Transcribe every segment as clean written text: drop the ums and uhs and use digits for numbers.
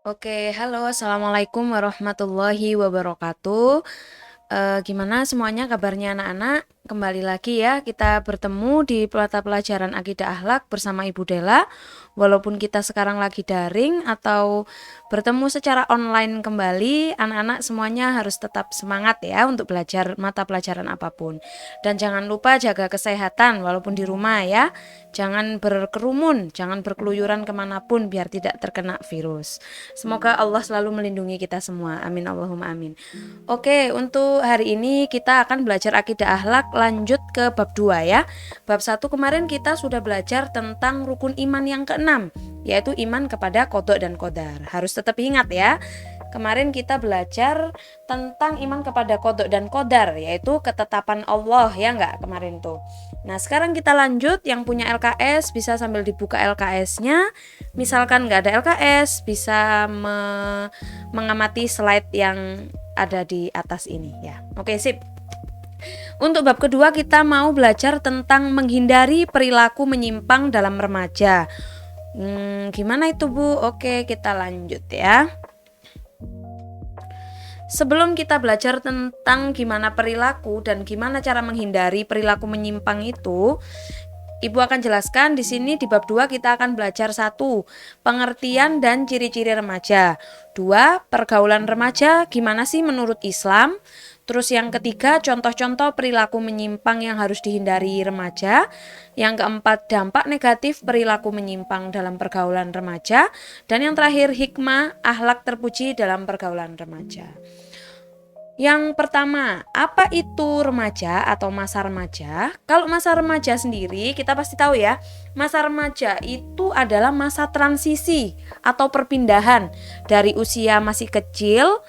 Oke, halo, assalamualaikum warahmatullahi wabarakatuh. Gimana semuanya kabarnya anak-anak? Kembali lagi ya, kita bertemu di mata pelajaran Akidah Akhlak bersama Ibu Dela. Walaupun kita sekarang lagi daring atau bertemu secara online kembali, anak-anak semuanya harus tetap semangat ya untuk belajar mata pelajaran apapun. Dan jangan lupa jaga kesehatan walaupun di rumah ya. Jangan berkerumun, jangan berkeluyuran kemanapun biar tidak terkena virus. Semoga Allah selalu melindungi kita semua. Amin Allahumma amin. Oke, untuk hari ini kita akan belajar akidah akhlak lanjut ke bab 2 ya. Bab 1 kemarin kita sudah belajar tentang rukun iman yang keenam, yaitu iman kepada qada dan qadar. Harus tetap ingat ya. Kemarin kita belajar tentang iman kepada qada dan qadar, yaitu ketetapan Allah ya enggak kemarin tuh. Nah, sekarang kita lanjut. Yang punya LKS bisa sambil dibuka LKS-nya. Misalkan nggak ada LKS, bisa mengamati slide yang ada di atas ini ya. Oke, sip. Untuk bab kedua kita mau belajar tentang menghindari perilaku menyimpang dalam remaja. Gimana itu Bu? Oke, kita lanjut ya. Sebelum kita belajar tentang gimana perilaku dan gimana cara menghindari perilaku menyimpang itu, Ibu akan jelaskan di sini di bab 2 kita akan belajar 1. Pengertian dan ciri-ciri remaja. 2. Pergaulan remaja gimana sih menurut Islam? Terus yang ketiga, contoh-contoh perilaku menyimpang yang harus dihindari remaja. Yang keempat, dampak negatif perilaku menyimpang dalam pergaulan remaja. Dan yang terakhir, hikmah akhlak terpuji dalam pergaulan remaja. Yang pertama, apa itu remaja atau masa remaja? Kalau masa remaja sendiri, kita pasti tahu ya, masa remaja itu adalah masa transisi atau perpindahan dari usia masih kecil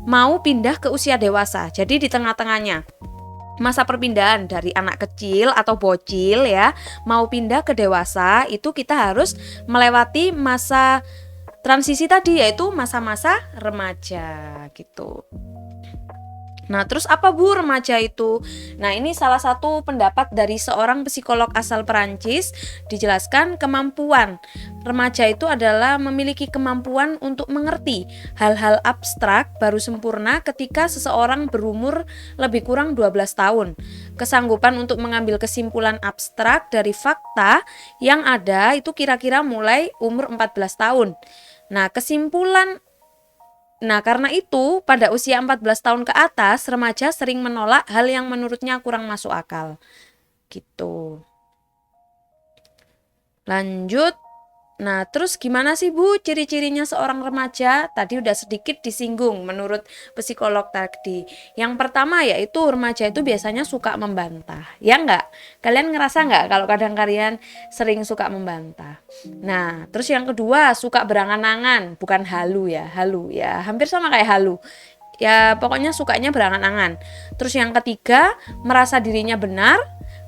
mau pindah ke usia dewasa. Jadi di tengah-tengahnya masa perpindahan dari anak kecil atau bocil ya mau pindah ke dewasa, itu kita harus melewati masa transisi tadi, yaitu masa-masa remaja gitu. Nah, terus apa Bu remaja itu? Nah, ini salah satu pendapat dari seorang psikolog asal Perancis. Dijelaskan kemampuan remaja itu adalah memiliki kemampuan untuk mengerti hal-hal abstrak baru sempurna ketika seseorang berumur lebih kurang 12 tahun. Kesanggupan untuk mengambil kesimpulan abstrak dari fakta yang ada itu kira-kira mulai umur 14 tahun. Nah, karena itu pada usia 14 tahun ke atas, remaja sering menolak hal yang menurutnya kurang masuk akal. Gitu. Lanjut. Nah, terus gimana sih Bu ciri-cirinya seorang remaja? Tadi udah sedikit disinggung menurut psikolog tadi. Yang pertama yaitu remaja itu biasanya suka membantah. Ya enggak? Kalian ngerasa enggak kalau kadang kalian sering suka membantah? Nah, terus yang kedua suka berangan-angan, bukan halu ya. Halu ya, hampir sama kayak halu. Ya, pokoknya sukanya berangan-angan. Terus yang ketiga, merasa dirinya benar.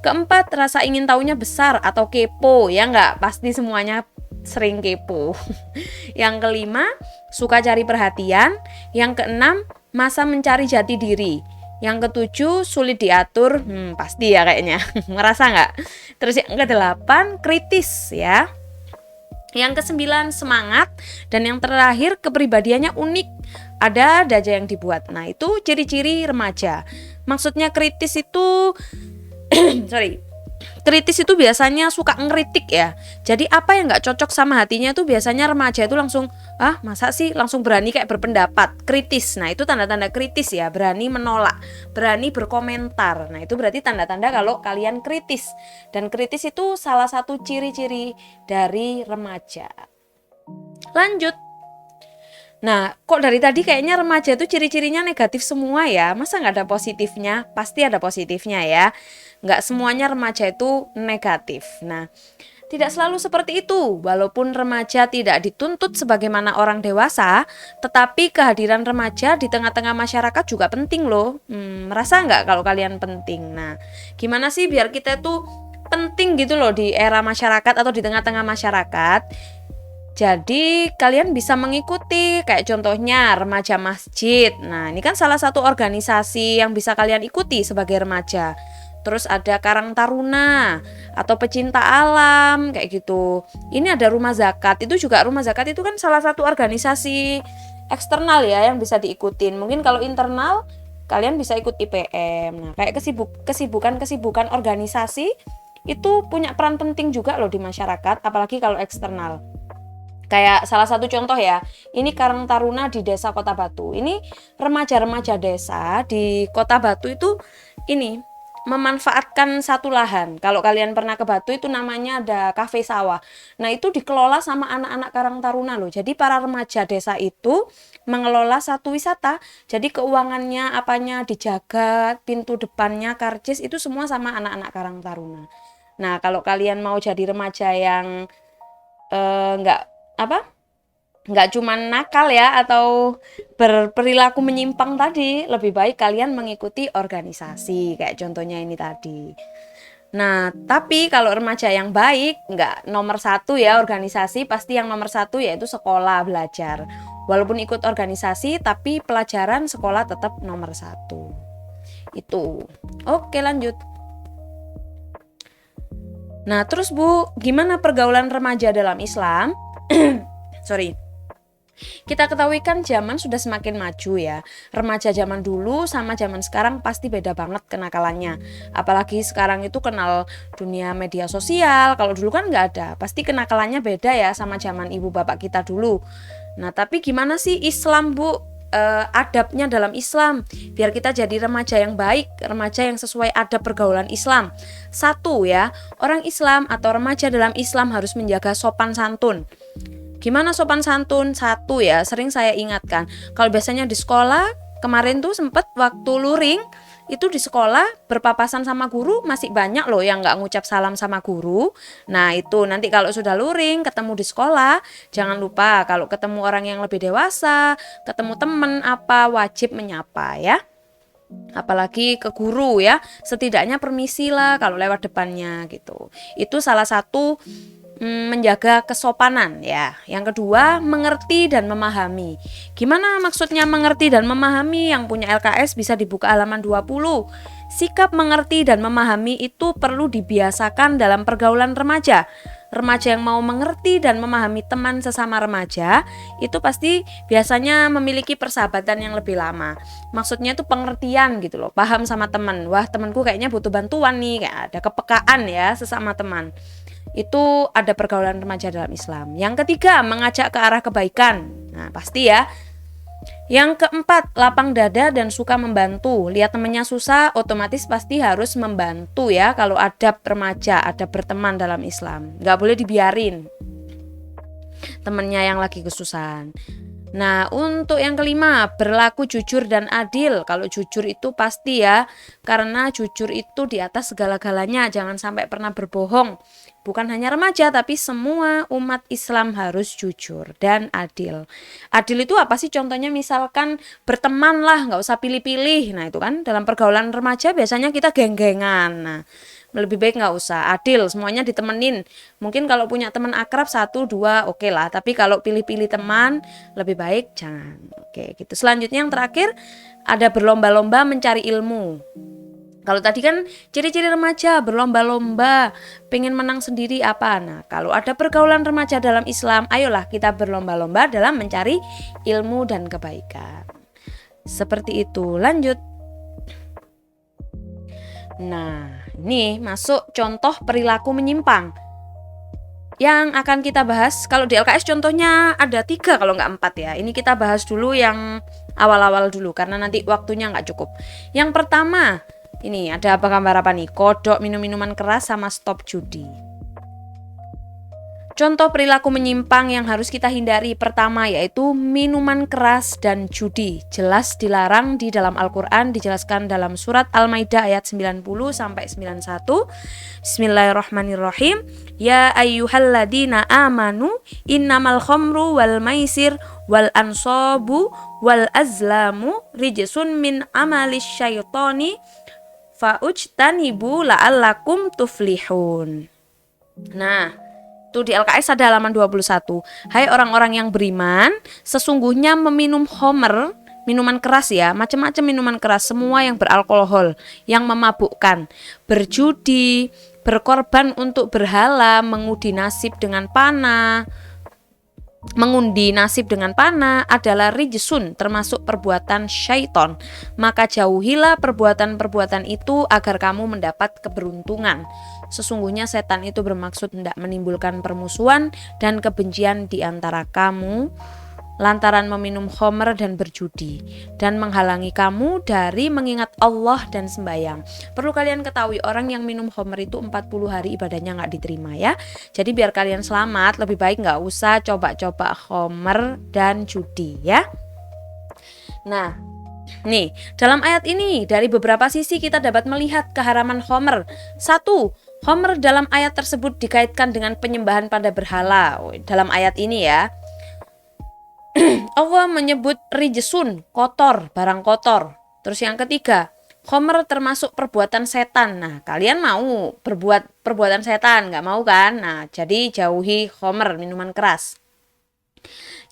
Keempat, rasa ingin taunya besar atau kepo. Ya enggak? Pasti semuanya sering kepo. Yang kelima, suka cari perhatian. Yang keenam, masa mencari jati diri. Yang ketujuh, sulit diatur. Pasti ya kayaknya. Ngerasa nggak? Terus yang kedelapan, kritis ya. Yang kesembilan, semangat. Dan yang terakhir, kepribadiannya unik. Ada aja yang dibuat. Nah, itu ciri-ciri remaja. Maksudnya kritis itu kritis itu biasanya suka ngeritik ya. Jadi apa yang gak cocok sama hatinya itu biasanya remaja itu langsung, masa sih, langsung berani kayak berpendapat, kritis. Nah, itu tanda-tanda kritis ya, berani menolak, berani berkomentar. Nah, itu berarti tanda-tanda kalau kalian kritis. Dan kritis itu salah satu ciri-ciri dari remaja. Lanjut. Nah, kok dari tadi kayaknya remaja itu ciri-cirinya negatif semua ya? Masa nggak ada positifnya? Pasti ada positifnya ya. Nggak semuanya remaja itu negatif. Nah, tidak selalu seperti itu. Walaupun remaja tidak dituntut sebagaimana orang dewasa, tetapi kehadiran remaja di tengah-tengah masyarakat juga penting loh. Merasa nggak kalau kalian penting? Nah, gimana sih biar kita tuh penting gitu loh di era masyarakat atau di tengah-tengah masyarakat? Jadi kalian bisa mengikuti kayak contohnya remaja masjid. Nah, ini kan salah satu organisasi yang bisa kalian ikuti sebagai remaja. terus ada Karang Taruna atau pecinta alam kayak gitu. Ini ada Rumah Zakat. Itu juga Rumah Zakat itu kan salah satu organisasi eksternal ya yang bisa diikutin. Mungkin kalau internal kalian bisa ikut IPM. Nah, kayak kesibukan organisasi itu punya peran penting juga loh di masyarakat, apalagi kalau eksternal. Kayak salah satu contoh ya, ini Karang Taruna di Desa Kota Batu. Ini remaja-remaja desa di Kota Batu itu ini memanfaatkan satu lahan. Kalau kalian pernah ke Batu itu namanya ada kafe sawah. Nah, itu dikelola sama anak-anak Karang Taruna loh. Jadi para remaja desa itu mengelola satu wisata. Jadi keuangannya apanya dijaga, pintu depannya, karcis itu semua sama anak-anak Karang Taruna. Nah, kalau kalian mau jadi remaja yang nggak cuman nakal ya atau berperilaku menyimpang tadi, lebih baik kalian mengikuti organisasi kayak contohnya ini tadi. Nah, tapi kalau remaja yang baik nggak nomor satu ya organisasi, pasti yang nomor satu yaitu sekolah belajar. Walaupun ikut organisasi tapi pelajaran sekolah tetap nomor satu. Itu. Oke, lanjut. Nah, terus Bu, gimana pergaulan remaja dalam Islam? Sorry. Kita ketahui kan zaman sudah semakin maju ya. Remaja zaman dulu sama zaman sekarang pasti beda banget kenakalannya. Apalagi sekarang itu kenal dunia media sosial. Kalau dulu kan nggak ada. Pasti kenakalannya beda ya sama zaman ibu bapak kita dulu. Nah, tapi gimana sih Islam, Bu? Adabnya dalam Islam biar kita jadi remaja yang baik, remaja yang sesuai adab pergaulan Islam. Satu ya, orang Islam atau remaja dalam Islam harus menjaga sopan santun. Gimana sopan santun? Satu ya, sering saya ingatkan. Kalau biasanya di sekolah, kemarin tuh sempet waktu luring, itu di sekolah berpapasan sama guru masih banyak loh yang nggak ngucap salam sama guru. Nah itu nanti kalau sudah luring ketemu di sekolah, jangan lupa kalau ketemu orang yang lebih dewasa, ketemu temen apa wajib menyapa ya. Apalagi ke guru ya, setidaknya permisi lah kalau lewat depannya gitu. Itu salah satu menjaga kesopanan ya. Yang kedua, mengerti dan memahami. Gimana maksudnya mengerti dan memahami? Yang punya LKS bisa dibuka halaman 20. Sikap mengerti dan memahami itu perlu dibiasakan dalam pergaulan remaja. Remaja yang mau mengerti dan memahami teman sesama remaja itu pasti biasanya memiliki persahabatan yang lebih lama. Maksudnya itu pengertian gitu loh, paham sama teman. Wah, temanku kayaknya butuh bantuan nih, kayak ada kepekaan ya sesama teman. Itu ada pergaulan remaja dalam Islam. Yang ketiga, mengajak ke arah kebaikan. Nah, pasti ya. Yang keempat, lapang dada dan suka membantu. Lihat temannya susah, otomatis pasti harus membantu ya. Kalau adab remaja, adab berteman dalam Islam, nggak boleh dibiarin temannya yang lagi kesusahan. Nah, untuk yang kelima, berlaku jujur dan adil. Kalau jujur itu pasti ya, karena jujur itu di atas segala-galanya. Jangan sampai pernah berbohong. Bukan hanya remaja, tapi semua umat Islam harus jujur dan adil. Adil itu apa sih? Contohnya misalkan berteman lah, nggak usah pilih-pilih. Nah itu kan dalam pergaulan remaja biasanya kita geng-gengan. Nah, lebih baik nggak usah, adil, semuanya ditemenin. Mungkin kalau punya teman akrab 1, 2 oke lah, tapi kalau pilih-pilih teman lebih baik jangan. Oke gitu. Selanjutnya yang terakhir ada berlomba-lomba mencari ilmu. Kalau tadi kan ciri-ciri remaja berlomba-lomba, pengen menang sendiri apa. Nah kalau ada pergaulan remaja dalam Islam, ayolah kita berlomba-lomba dalam mencari ilmu dan kebaikan. Seperti itu. Lanjut. Nah, ini masuk contoh perilaku menyimpang yang akan kita bahas. Kalau di LKS contohnya ada 3 kalau nggak 4 ya. Ini kita bahas dulu yang awal-awal dulu karena nanti waktunya nggak cukup. Yang pertama, ini ada apa gambar apa nih? Kodok, minum-minuman keras sama stop judi. Contoh perilaku menyimpang yang harus kita hindari pertama yaitu minuman keras dan judi. Jelas dilarang di dalam Al-Quran, dijelaskan dalam surat Al-Maidah ayat 90 sampai 91. Bismillahirrahmanirrahim. Ya ayyuhalladzina amanu innamal khamru wal maisir wal ansabu wal azlamu rijsun min amalis syaitani fa'ujtanibu la'allakum tuflihun. Nah, itu di LKS ada halaman 21. Hai orang-orang yang beriman, sesungguhnya meminum khamr minuman keras ya, macam-macam minuman keras, semua yang beralkohol, yang memabukkan, berjudi, berkorban untuk berhala, mengundi nasib dengan panah adalah rijsun, termasuk perbuatan syaiton. Maka jauhilah perbuatan-perbuatan itu agar kamu mendapat keberuntungan. Sesungguhnya setan itu bermaksud hendak menimbulkan permusuhan dan kebencian di antara kamu lantaran meminum khamr dan berjudi, dan menghalangi kamu dari mengingat Allah dan sembahyang. Perlu kalian ketahui, orang yang minum khamr itu 40 hari ibadahnya nggak diterima ya. Jadi biar kalian selamat, lebih baik nggak usah coba-coba khamr dan judi ya. Nah, nih, dalam ayat ini dari beberapa sisi kita dapat melihat keharaman khamr. 1. Khamr dalam ayat tersebut dikaitkan dengan penyembahan pada berhala. Dalam ayat ini ya, Allah menyebut rijsun, kotor, barang kotor. Terus yang ketiga, khamr termasuk perbuatan setan. Nah, kalian mau berbuat perbuatan setan, nggak mau kan? Nah, jadi jauhi khamr, minuman keras.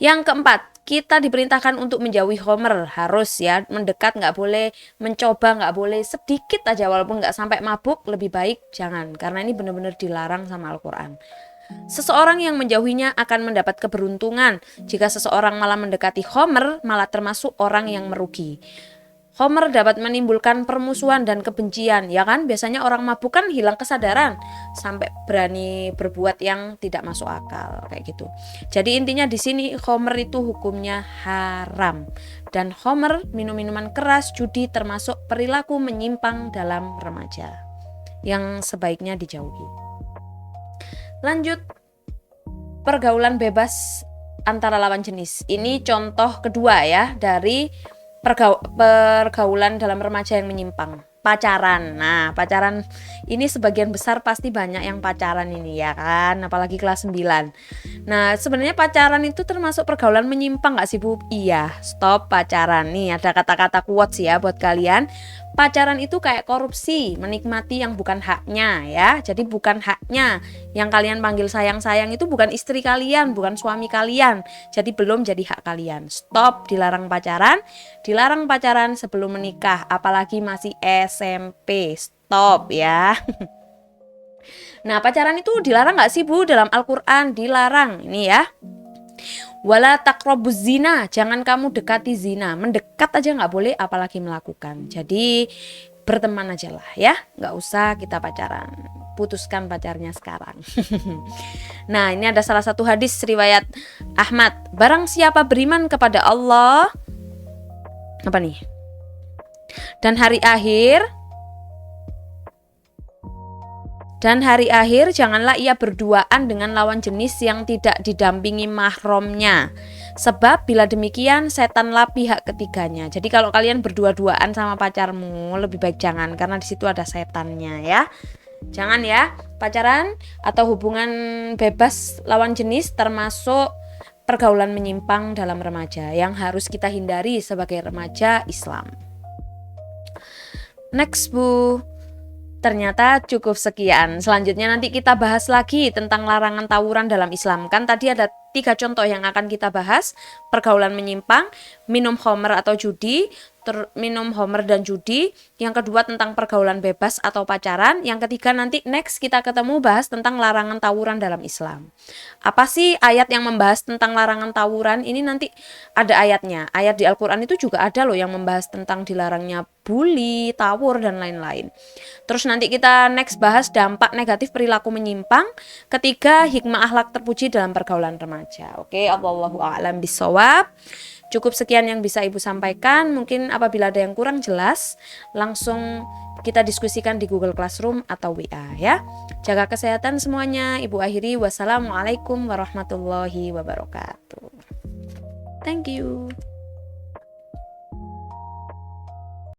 Yang keempat, kita diperintahkan untuk menjauhi khamr, harus ya, mendekat nggak boleh, mencoba nggak boleh, sedikit aja walaupun nggak sampai mabuk, lebih baik jangan, karena ini benar-benar dilarang sama Al-Quran. Seseorang yang menjauhinya akan mendapat keberuntungan. Jika seseorang malah mendekati khamr, malah termasuk orang yang merugi. Khamr dapat menimbulkan permusuhan dan kebencian, ya kan? Biasanya orang mabuk kan hilang kesadaran sampai berani berbuat yang tidak masuk akal kayak gitu. Jadi intinya di sini khamr itu hukumnya haram, dan khamr, minum-minuman keras, judi termasuk perilaku menyimpang dalam remaja yang sebaiknya dijauhi. Lanjut, pergaulan bebas antara lawan jenis. Ini contoh kedua ya dari pergaulan dalam remaja yang menyimpang. Pacaran. Nah, pacaran ini sebagian besar pasti banyak yang pacaran ini ya kan, apalagi kelas 9. Nah, sebenarnya pacaran itu termasuk pergaulan menyimpang gak sih Bu? Iya, stop pacaran. Nih ada kata-kata quotes ya buat kalian. Pacaran itu kayak korupsi, menikmati yang bukan haknya ya. Jadi bukan haknya. Yang kalian panggil sayang-sayang itu bukan istri kalian, bukan suami kalian. Jadi belum jadi hak kalian. Stop, dilarang pacaran. Dilarang pacaran sebelum menikah, apalagi masih SMP. Stop ya. Nah, pacaran itu dilarang gak sih Bu? Dalam Al-Quran dilarang. Ini ya. Wala taqrabuz zina, jangan kamu dekati zina. Mendekat aja nggak boleh, apalagi melakukan. Jadi berteman aja lah ya, nggak usah kita pacaran. Putuskan pacarnya sekarang. Nah, ini ada salah satu hadis riwayat Ahmad. Barang siapa beriman kepada Allah, apa nih? Dan hari akhir, janganlah ia berduaan dengan lawan jenis yang tidak didampingi mahramnya. Sebab bila demikian setanlah pihak ketiganya. Jadi kalau kalian berdua-duaan sama pacarmu, lebih baik jangan, karena di situ ada setannya ya. Jangan ya, pacaran atau hubungan bebas lawan jenis termasuk pergaulan menyimpang dalam remaja yang harus kita hindari sebagai remaja Islam. Next Bu. Ternyata cukup sekian. Selanjutnya nanti kita bahas lagi tentang larangan tawuran dalam Islam. Kan tadi ada 3 contoh yang akan kita bahas. Pergaulan menyimpang, minum khamr atau judi, minum khamr dan judi. Yang kedua tentang pergaulan bebas atau pacaran. Yang ketiga nanti next kita ketemu bahas tentang larangan tawuran dalam Islam. Apa sih ayat yang membahas tentang larangan tawuran? Ini nanti ada ayatnya. Ayat di Al-Quran itu juga ada loh yang membahas tentang dilarangnya bully, tawur, dan lain-lain. Terus nanti kita next bahas dampak negatif perilaku menyimpang. Ketiga, hikmah akhlak terpuji dalam pergaulan remaja. Oke, Allahu a'lam bishawab. Cukup sekian yang bisa Ibu sampaikan. Mungkin apabila ada yang kurang jelas, langsung kita diskusikan di Google Classroom atau WA ya. Jaga kesehatan semuanya. Ibu akhiri, wassalamualaikum warahmatullahi wabarakatuh. Thank you.